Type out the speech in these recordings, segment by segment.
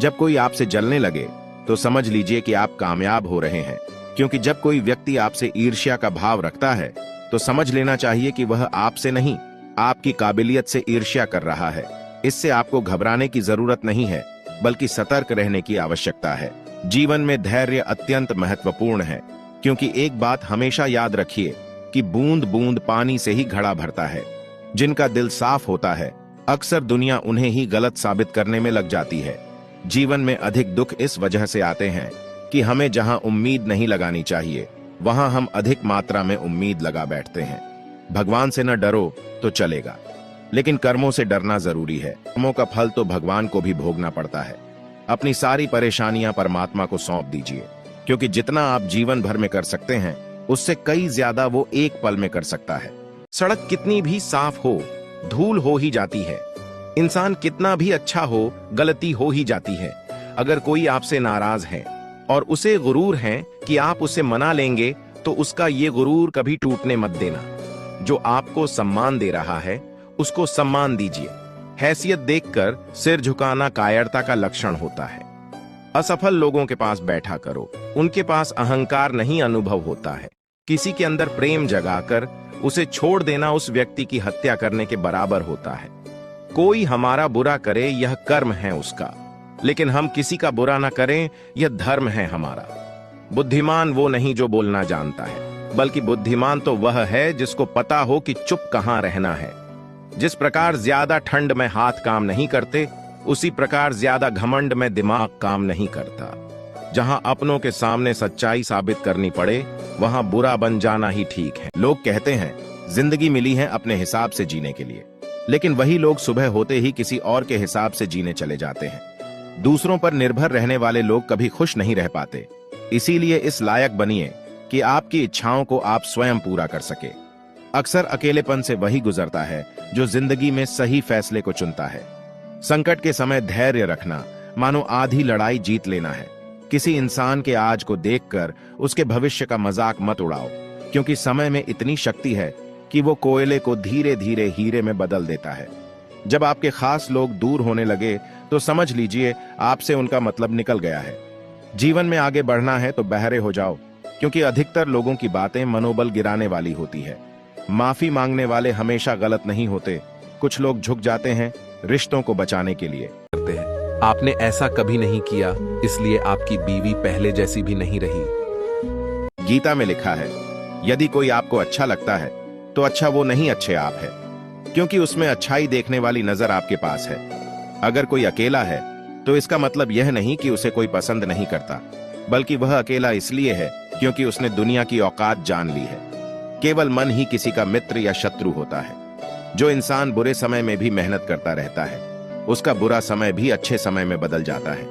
जब कोई आपसे जलने लगे तो समझ लीजिए कि आप कामयाब हो रहे हैं, क्योंकि जब कोई व्यक्ति आपसे ईर्ष्या का भाव रखता है तो समझ लेना चाहिए कि वह आपसे नहीं, आपकी काबिलियत से ईर्ष्या कर रहा है। इससे आपको घबराने की जरूरत नहीं है, बल्कि सतर्क रहने की आवश्यकता है। जीवन में धैर्य अत्यंत महत्वपूर्ण है, क्योंकि एक बात हमेशा याद रखिए कि बूंद बूंद पानी से ही घड़ा भरता है। जिनका दिल साफ होता है, अक्सर दुनिया उन्हें ही गलत साबित करने में लग जाती है। जीवन में अधिक दुख इस वजह से आते हैं कि हमें जहां उम्मीद नहीं लगानी चाहिए, वहां हम अधिक मात्रा में उम्मीद लगा बैठते हैं। भगवान से न डरो तो चलेगा, लेकिन कर्मों से डरना जरूरी है। कर्मों का फल तो भगवान को भी भोगना पड़ता है। अपनी सारी परेशानियां परमात्मा को सौंप दीजिए, क्योंकि जितना आप जीवन भर में कर सकते हैं, उससे कई ज्यादा वो एक पल में कर सकता है। सड़क कितनी भी साफ हो, धूल हो ही जाती है। इंसान कितना भी अच्छा हो, गलती हो ही जाती है। अगर कोई आपसे नाराज है और उसे गुरूर है कि आप उसे मना लेंगे, तो उसका ये गुरूर कभी टूटने मत देना। जो आपको सम्मान दे रहा है, उसको सम्मान दीजिए। हैसियत देखकर सिर झुकाना कायरता का लक्षण होता है। असफल लोगों के पास बैठा करो, उनके पास अहंकार नहीं अनुभव होता है। किसी के अंदर प्रेम जगाकर उसे छोड़ देना उस व्यक्ति की हत्या करने के बराबर होता है। कोई हमारा बुरा करे, यह कर्म है उसका, लेकिन हम किसी का बुरा ना करें, यह धर्म है हमारा। बुद्धिमान वो नहीं जो बोलना जानता है, बल्कि बुद्धिमान तो वह है जिसको पता हो कि चुप कहां रहना है। जिस प्रकार ज्यादा ठंड में हाथ काम नहीं करते, उसी प्रकार ज्यादा घमंड में दिमाग काम नहीं करता। जहां अपनों के सामने सच्चाई साबित करनी पड़े, वहां बुरा बन जाना ही ठीक है। लोग कहते हैं जिंदगी मिली है अपने हिसाब से जीने के लिए, लेकिन वही लोग सुबह होते ही किसी और के हिसाब से जीने चले जाते हैं। दूसरों पर निर्भर रहने वाले लोग कभी खुश नहीं रह पाते। इसीलिए इस लायक बनिए कि आपकी इच्छाओं को आप स्वयं पूरा कर सके। अक्सर अकेलेपन से वही गुजरता है जो जिंदगी में सही फैसले को चुनता है। संकट के समय धैर्य रखना मानो आधी लड़ाई जीत लेना है। किसी इंसान के आज को देखकर उसके भविष्य का मजाक मत उड़ाओ, क्योंकि समय में इतनी शक्ति है कि वो कोयले को धीरे धीरे हीरे में बदल देता है। जब आपके खास लोग दूर होने लगे तो समझ लीजिए आपसे उनका मतलब निकल गया है। जीवन में आगे बढ़ना है तो बहरे हो जाओ, क्योंकि अधिकतर लोगों की बातें मनोबल गिराने वाली होती है। माफी मांगने वाले हमेशा गलत नहीं होते। कुछ लोग झुक जाते हैं रिश्तों को बचाने के लिए। करते हैं आपने ऐसा कभी नहीं किया, इसलिए आपकी बीवी पहले जैसी भी नहीं रही। गीता में लिखा है, यदि कोई आपको अच्छा लगता है तो अच्छा वो नहीं, अच्छे आप है, क्योंकि उसमें अच्छाई देखने वाली नजर आपके पास है। अगर कोई अकेला है तो इसका मतलब यह नहीं कि उसे कोई पसंद नहीं करता, बल्कि वह अकेला इसलिए है क्योंकि उसने दुनिया की औकात जान ली है। केवल मन ही किसी का मित्र या शत्रु होता है। जो इंसान बुरे समय में भी मेहनत करता रहता है, उसका बुरा समय भी अच्छे समय में बदल जाता है।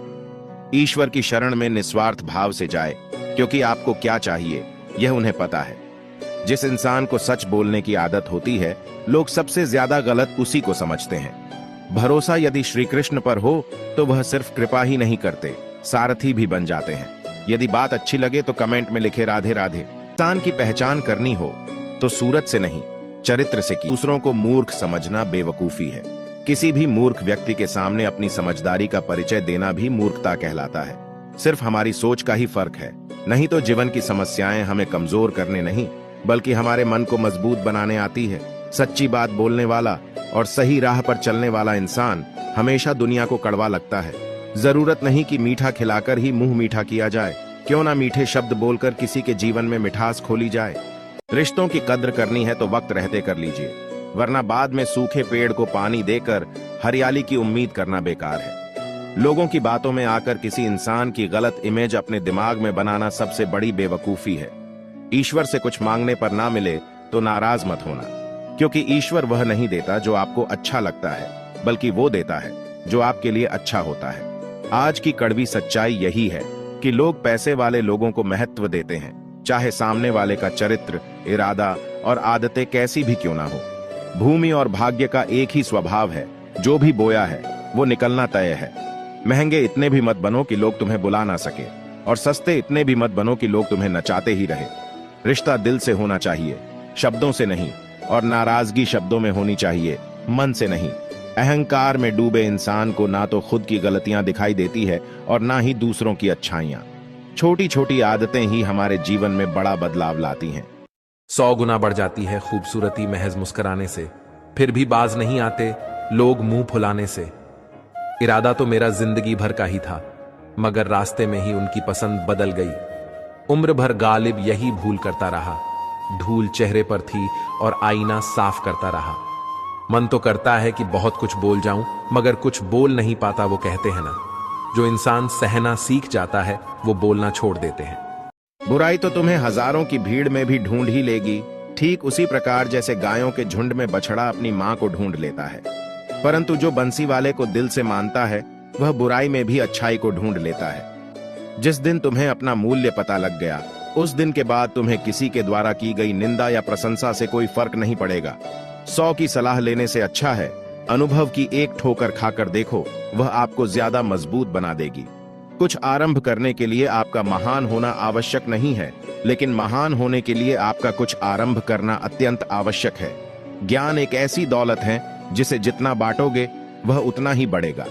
ईश्वर की शरण में निस्वार्थ भाव से जाए, क्योंकि आपको क्या चाहिए यह उन्हें पता है। जिस इंसान को सच बोलने की आदत होती है, लोग सबसे ज्यादा गलत उसी को समझते हैं। भरोसा यदि श्री कृष्ण पर हो तो वह सिर्फ कृपा ही नहीं करते, सारथी भी बन जाते हैं। यदि बात अच्छी लगे तो कमेंट में लिखे राधे राधे। इंसान की पहचान करनी हो तो सूरत से नहीं, चरित्र से की। दूसरों को मूर्ख समझना बेवकूफी है। किसी भी मूर्ख व्यक्ति के सामने अपनी समझदारी का परिचय देना भी मूर्खता कहलाता है। सिर्फ हमारी सोच का ही फर्क है। नहीं तो जीवन की समस्याएं हमें कमजोर करने नहीं, बल्कि हमारे मन को मजबूत बनाने आती है। सच्ची बात बोलने वाला और सही राह पर चलने वाला इंसान हमेशा दुनिया को कड़वा लगता है। जरूरत नहीं कि मीठा खिलाकर ही मुंह मीठा किया जाए। क्यों ना मीठे शब्द बोलकर किसी के जीवन में मिठास खोली जाए। रिश्तों की कद्र करनी है तो वक्त रहते कर लीजिए, वरना बाद में सूखे पेड़ को पानी देकर हरियाली की उम्मीद करना बेकार है। लोगों की बातों में आकर किसी इंसान की गलत इमेज अपने दिमाग में बनाना सबसे बड़ी बेवकूफी है। ईश्वर से कुछ मांगने पर ना मिले तो नाराज मत होना, क्योंकि ईश्वर वह नहीं देता जो आपको अच्छा लगता है, बल्कि वो देता है जो आपके लिए अच्छा होता है। आज की कड़वी सच्चाई यही है कि लोग पैसे वाले लोगों को महत्व देते हैं, चाहे सामने वाले का चरित्र, इरादा और आदतें कैसी भी क्यों ना हो। भूमि और भाग्य का एक ही स्वभाव है, जो भी बोया है वो निकलना तय है। महंगे इतने भी मत बनो कि लोग तुम्हें बुला ना सके, और सस्ते इतने भी मत बनो कि लोग तुम्हें नचाते ही रहे। रिश्ता दिल से होना चाहिए, शब्दों से नहीं, और नाराजगी शब्दों में होनी चाहिए, मन से नहीं। अहंकार में डूबे इंसान को ना तो खुद की गलतियां दिखाई देती है और ना ही दूसरों की अच्छाइयां। छोटी छोटी आदतें ही हमारे जीवन में बड़ा बदलाव लाती हैं। 100 गुना बढ़ जाती है खूबसूरती महज मुस्कुराने से, फिर भी बाज नहीं आते लोग मुंह फुलाने से। इरादा तो मेरा जिंदगी भर का ही था, मगर रास्ते में ही उनकी पसंद बदल गई। उम्र भर गालिब यही भूल करता रहा, धूल चेहरे पर थी और आईना साफ करता रहा। मन तो करता है कि बहुत कुछ बोल जाऊं, मगर कुछ बोल नहीं पाता। वो कहते हैं ना, जो इंसान सहना सीख जाता है वो बोलना छोड़ देते हैं। बुराई तो तुम्हें हजारों की भीड़ में भी ढूंढ ही लेगी, ठीक उसी प्रकार जैसे गायों के झुंड में बछड़ा अपनी मां को ढूंढ लेता है। परंतु जो बंसी वाले को दिल से मानता है वह बुराई में भी अच्छाई को ढूंढ लेता है। जिस दिन तुम्हें अपना मूल्य पता लग गया, उस दिन के बाद तुम्हें किसी के द्वारा की गई निंदा या प्रशंसा से कोई फर्क नहीं पड़ेगा। 100 की सलाह लेने से अच्छा है अनुभव की एक ठोकर खाकर देखो, वह आपको ज्यादा मजबूत बना देगी। कुछ आरंभ करने के लिए आपका महान होना आवश्यक नहीं है, लेकिन महान होने के लिए आपका कुछ आरंभ करना अत्यंत आवश्यक है। ज्ञान एक ऐसी दौलत है जिसे जितना बांटोगे वह उतना ही बढ़ेगा।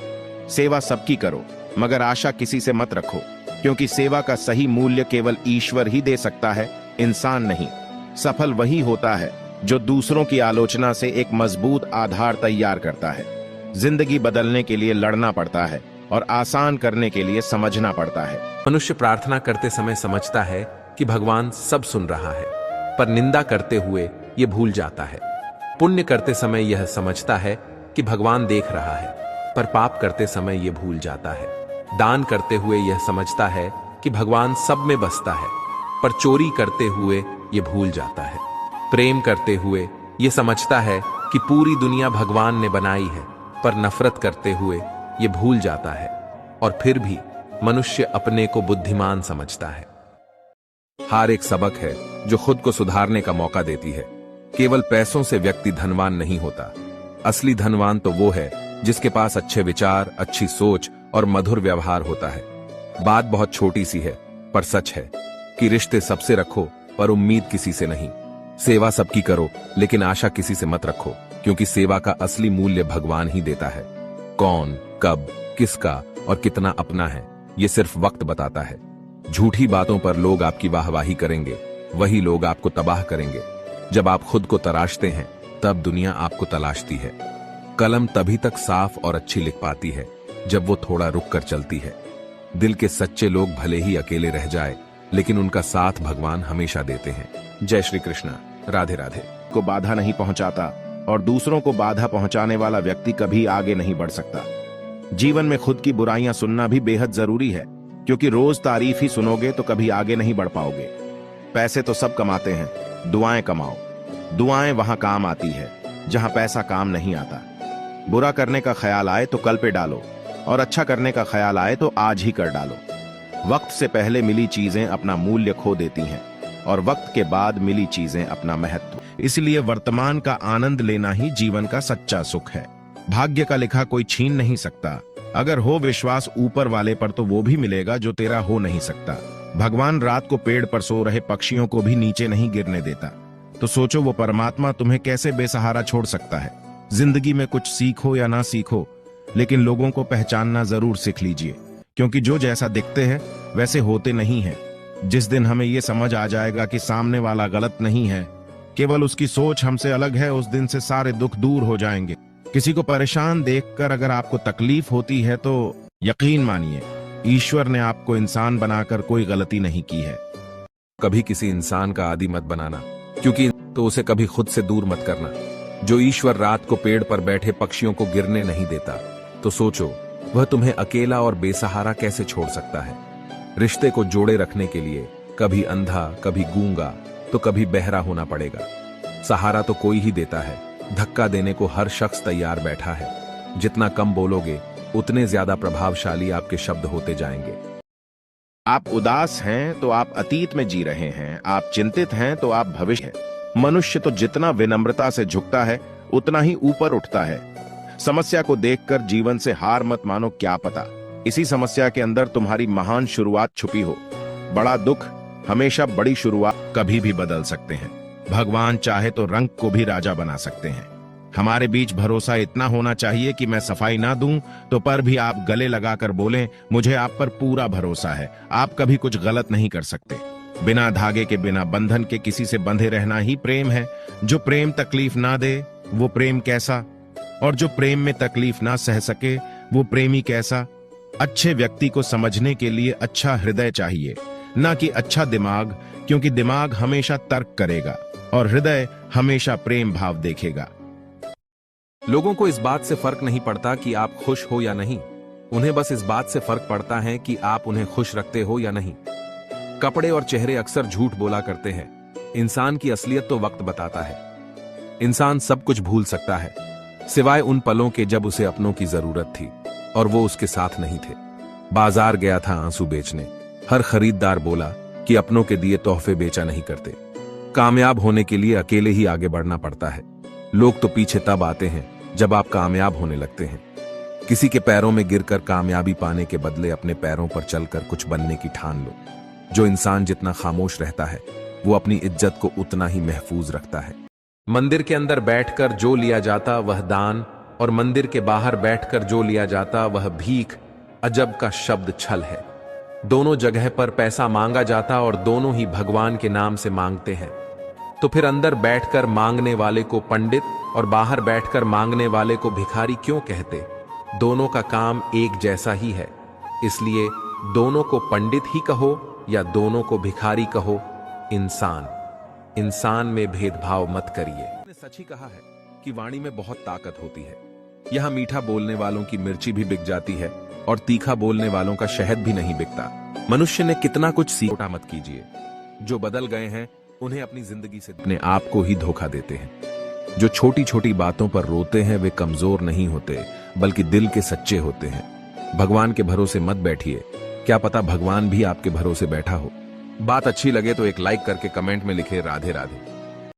सेवा सबकी करो, मगर आशा किसी से मत रखो, क्योंकि सेवा का सही मूल्य केवल ईश्वर ही दे सकता है, इंसान नहीं। सफल वही होता है जो दूसरों की आलोचना से एक मजबूत आधार तैयार करता है। जिंदगी बदलने के लिए लड़ना पड़ता है और आसान करने के लिए समझना पड़ता है। मनुष्य प्रार्थना करते समय समझता है कि भगवान सब सुन रहा है, पर निंदा करते हुए यह भूल जाता है। पुण्य करते समय यह समझता है कि भगवान देख रहा है, पर पाप करते समय यह भूल जाता है। दान करते हुए यह समझता है कि भगवान सब में बसता है, पर चोरी करते हुए यह भूल जाता है। प्रेम करते हुए यह समझता है कि पूरी दुनिया भगवान ने बनाई है, पर नफरत करते हुए यह भूल जाता है। और फिर भी मनुष्य अपने को बुद्धिमान समझता है। हार एक सबक है जो खुद को सुधारने का मौका देती है। केवल पैसों से व्यक्ति धनवान नहीं होता। असली धनवान तो वो है जिसके पास अच्छे विचार, अच्छी सोच और मधुर व्यवहार होता है। बात बहुत छोटी सी है, पर सच है कि रिश्ते सबसे रखो पर उम्मीद किसी से नहीं। सेवा सबकी करो, लेकिन आशा किसी से मत रखो, क्योंकि सेवा का असली मूल्य भगवान ही देता है। कौन, कब, किसका और कितना अपना है, ये सिर्फ वक्त बताता है। झूठी बातों पर लोग आपकी वाहवाही करेंगे, वही लोग आपको तबाह करेंगे। जब आप खुद को तराशते हैं, तब दुनिया आपको तलाशती है। कलम तभी तक साफ और अच्छी लिख पाती है जब वो थोड़ा रुक कर चलती है। दिल के सच्चे लोग भले ही अकेले रह जाए, लेकिन उनका साथ भगवान हमेशा देते हैं। जय श्री कृष्ण। राधे राधे। को बाधा नहीं पहुंचाता और दूसरों को बाधा पहुंचाने वाला व्यक्ति कभी आगे नहीं बढ़ सकता। जीवन में खुद की बुराइयां सुनना भी बेहद जरूरी है, क्योंकि रोज तारीफ ही सुनोगे तो कभी आगे नहीं बढ़ पाओगे। पैसे तो सब कमाते हैं, दुआएं कमाओ। दुआएं वहां काम आती है जहां पैसा काम नहीं आता। बुरा करने का ख्याल आए तो कल पे डालो, और अच्छा करने का ख्याल आए तो आज ही कर डालो। वक्त से पहले मिली चीजें अपना मूल्य खो देती हैं, और वक्त के बाद मिली चीजें अपना महत्व। इसलिए वर्तमान का आनंद लेना ही जीवन का सच्चा सुख है। भाग्य का लिखा कोई छीन नहीं सकता। अगर हो विश्वास ऊपर वाले पर तो वो भी मिलेगा जो तेरा हो नहीं सकता। भगवान रात को पेड़ पर सो रहे पक्षियों को भी नीचे नहीं गिरने देता, तो सोचो वो परमात्मा तुम्हें कैसे बेसहारा छोड़ सकता है। जिंदगी में कुछ सीखो या ना सीखो, लेकिन लोगों को पहचानना जरूर सीख लीजिए, क्योंकि जो जैसा दिखते हैं वैसे होते नहीं हैं। जिस दिन हमें ये समझ आ जाएगा कि सामने वाला गलत नहीं है, केवल उसकी सोच हमसे अलग है, उस दिन से सारे दुख दूर हो जाएंगे। किसी को परेशान देखकर अगर आपको तकलीफ होती है तो यकीन मानिए, ईश्वर ने आपको इंसान बनाकर कोई गलती नहीं की है। कभी किसी इंसान का आदी मत बनाना, क्योंकि तो उसे कभी खुद से दूर मत करना। जो ईश्वर रात को पेड़ पर बैठे पक्षियों को गिरने नहीं देता, तो सोचो वह तुम्हें अकेला और बेसहारा कैसे छोड़ सकता है। रिश्ते को जोड़े रखने के लिए कभी अंधा, कभी गूंगा, तो कभी बहरा होना पड़ेगा। सहारा तो कोई ही देता है, धक्का देने को हर शख्स तैयार बैठा है। जितना कम बोलोगे, उतने ज्यादा प्रभावशाली आपके शब्द होते जाएंगे। आप उदास हैं तो आप अतीत में जी रहे हैं, आप चिंतित हैं तो आप भविष्य हैं। मनुष्य तो जितना विनम्रता से झुकता है, उतना ही ऊपर उठता है। समस्या को देखकर जीवन से हार मत मानो, क्या पता इसी समस्या के अंदर तुम्हारी महान शुरुआत छुपी हो। बड़ा दुख हमेशा बड़ी शुरुआत कभी भी बदल सकते हैं। भगवान चाहे तो रंग को भी राजा बना सकते हैं। हमारे बीच भरोसा इतना होना चाहिए कि मैं सफाई ना दूं तो पर भी आप गले लगाकर बोलें, मुझे आप पर पूरा भरोसा है, आप कभी कुछ गलत नहीं कर सकते। बिना धागे के, बिना बंधन के किसी से बंधे रहना ही प्रेम है। जो प्रेम तकलीफ ना दे वो प्रेम कैसा, और जो प्रेम में तकलीफ ना सह सके वो प्रेमी कैसा। अच्छे व्यक्ति को समझने के लिए अच्छा हृदय चाहिए, ना कि अच्छा दिमाग, क्योंकि दिमाग हमेशा तर्क करेगा और हृदय हमेशा प्रेम भाव देखेगा। लोगों को इस बात से फर्क नहीं पड़ता कि आप खुश हो या नहीं, उन्हें बस इस बात से फर्क पड़ता है कि आप उन्हें खुश रखते हो या नहीं। कपड़े और चेहरे अक्सर झूठ बोला करते हैं, इंसान की असलियत तो वक्त बताता है। इंसान सब कुछ भूल सकता है सिवाय उन पलों के जब उसे अपनों की जरूरत थी और वो उसके साथ नहीं थे। बाजार गया था आंसू बेचने, हर खरीदार बोला कि अपनों के दिए तोहफे बेचा नहीं करते। कामयाब होने के लिए अकेले ही आगे बढ़ना पड़ता है। लोग तो पीछे तब आते हैं जब आप कामयाब होने लगते हैं। किसी के पैरों में गिरकर कामयाबी पाने के बदले अपने पैरों पर चलकर कुछ बनने की ठान लो। जो इंसान जितना खामोश रहता है वो अपनी इज्जत को उतना ही महफूज रखता है। मंदिर के अंदर बैठकर जो लिया जाता वह दान, और मंदिर के बाहर बैठकर जो लिया जाता वह भीख। अजब का शब्द छल है। दोनों जगह पर पैसा मांगा जाता और दोनों ही भगवान के नाम से मांगते हैं। तो फिर अंदर बैठकर मांगने वाले को पंडित और बाहर बैठकर मांगने वाले को भिखारी क्यों कहते? दोनों का काम एक जैसा ही है, इसलिए दोनों को पंडित ही कहो या दोनों को भिखारी कहो। इंसान में भेदभाव मत करिए। उसने सच ही कहा है कि वाणी में बहुत ताकत होती है। यहां मीठा बोलने वालों की मिर्ची भी बिक जाती है और तीखा बोलने वालों का शहद भी नहीं बिकता। मनुष्य ने कितना कुछ सीखा मत कीजिए। जो बदल गए हैं उन्हें अपनी जिंदगी से अपने आप को ही धोखा देते हैं। जो छोटी छोटी बातों पर रोते हैं वे कमजोर नहीं होते बल्कि दिल के सच्चे होते हैं। भगवान के भरोसे मत बैठिए, क्या पता भगवान भी आपके भरोसे बैठा हो। बात अच्छी लगे तो एक लाइक करके कमेंट में लिखे राधे राधे।